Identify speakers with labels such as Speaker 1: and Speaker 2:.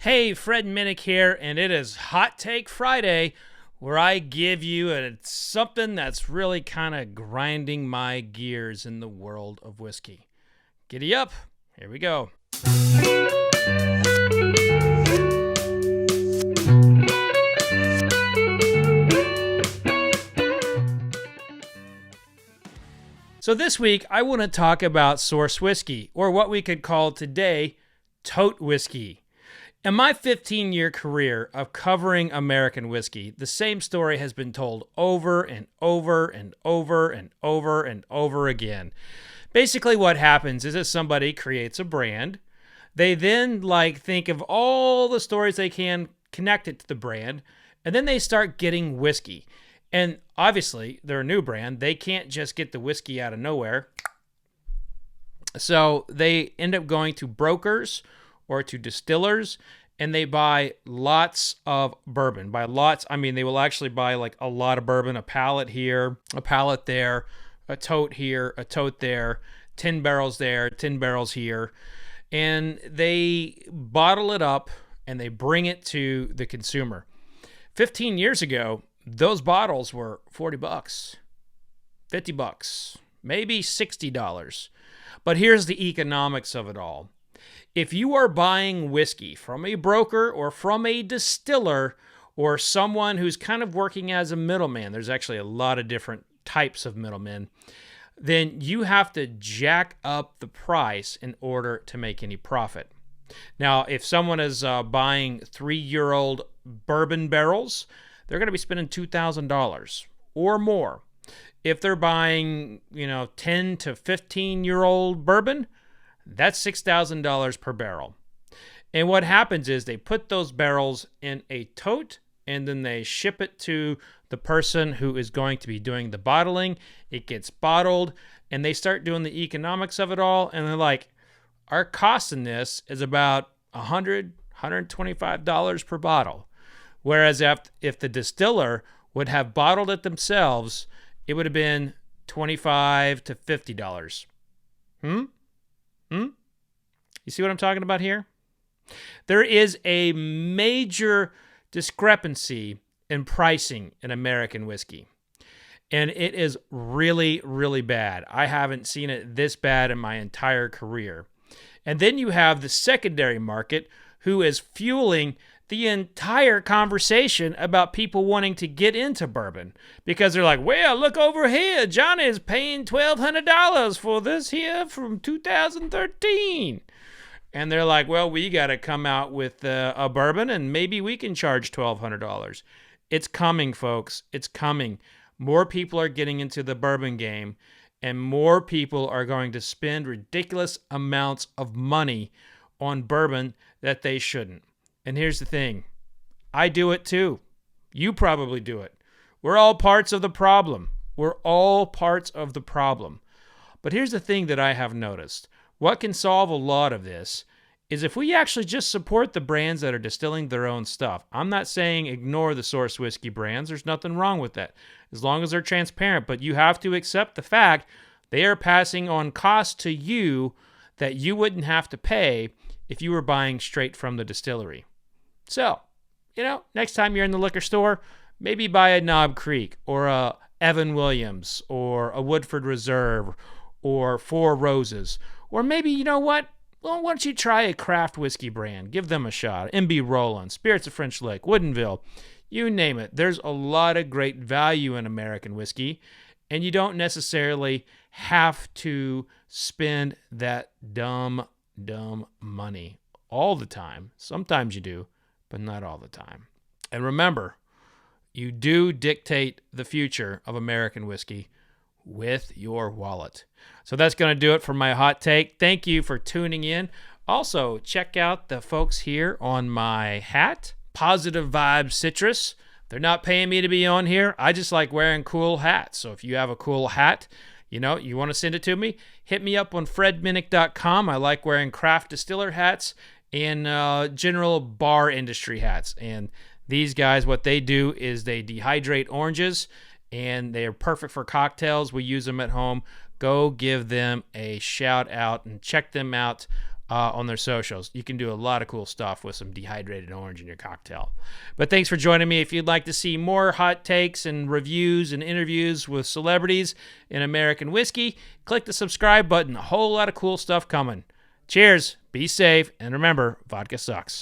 Speaker 1: Hey, Fred Minnick here, and it is Hot Take Friday, where I give you something that's really kind of grinding my gears in the world of whiskey. Giddy up, here we go. So this week, I want to talk about source whiskey, or what we could call today, Tote Whiskey. In my 15-year career of covering American whiskey, the same story has been told over and over and over and over and over again. Basically, what happens is that somebody creates a brand. They then think of all the stories they can connect it to the brand, and then they start getting whiskey. And obviously, they're a new brand. They can't just get the whiskey out of nowhere. So they end up going to brokers or to distillers, and they buy lots of bourbon. By lots, I mean they will actually buy a lot of bourbon, a pallet here, a pallet there, a tote here, a tote there, 10 barrels there, 10 barrels here. And they bottle it up and they bring it to the consumer. 15 years ago, those bottles were $40, $50, maybe $60. But here's the economics of it all. If you are buying whiskey from a broker or from a distiller or someone who's kind of working as a middleman, there's actually a lot of different types of middlemen, then you have to jack up the price in order to make any profit. Now, if someone is buying 3-year-old bourbon barrels, they're going to be spending $2,000 or more. If they're buying, 10 to 15-year-old bourbon, that's $6,000 per barrel. And what happens is they put those barrels in a tote and then they ship it to the person who is going to be doing the bottling. It gets bottled and they start doing the economics of it all. And they're like, our cost in this is about $100, $125 per bottle. Whereas if the distiller would have bottled it themselves, it would have been $25 to $50. You see what I'm talking about here? There is a major discrepancy in pricing in American whiskey. And it is really, really bad. I haven't seen it this bad in my entire career. And then you have the secondary market who is fueling the entire conversation about people wanting to get into bourbon because they're like, well, look over here. Johnny is paying $1,200 for this here from 2013. And they're like, well, we got to come out with a bourbon and maybe we can charge $1,200. It's coming, folks. It's coming. More people are getting into the bourbon game and more people are going to spend ridiculous amounts of money on bourbon that they shouldn't. And here's the thing. I do it too. You probably do it. We're all parts of the problem. We're all parts of the problem. But here's the thing that I have noticed. What can solve a lot of this is if we actually just support the brands that are distilling their own stuff. I'm not saying ignore the source whiskey brands. There's nothing wrong with that, as long as they're transparent. But you have to accept the fact they are passing on costs to you that you wouldn't have to pay if you were buying straight from the distillery. So, next time you're in the liquor store, maybe buy a Knob Creek or a Evan Williams or a Woodford Reserve or Four Roses. Or maybe, you know what? Well, why don't you try a craft whiskey brand? Give them a shot. MB Roland, Spirits of French Lick, Woodinville, you name it. There's a lot of great value in American whiskey, and you don't necessarily have to spend that dumb money all the time. Sometimes you do, but not all the time. And remember, you do dictate the future of American whiskey with your wallet. So that's going to do it for my hot take. Thank you for tuning in. Also, check out the folks here on my hat, Positive Vibes Citrus. They're not paying me to be on here. I just like wearing cool hats. So if you have a cool hat, you want to send it to me, hit me up on fredminnick.com. I like wearing craft distiller hats and general bar industry hats. And these guys, what they do is they dehydrate oranges, and they are perfect for cocktails. We use them at home. Go give them a shout out and check them out on their socials. You can do a lot of cool stuff with some dehydrated orange in your cocktail. But thanks for joining me. If you'd like to see more hot takes and reviews and interviews with celebrities in American whiskey, click the subscribe button. A whole lot of cool stuff coming. Cheers, be safe, and remember, vodka sucks.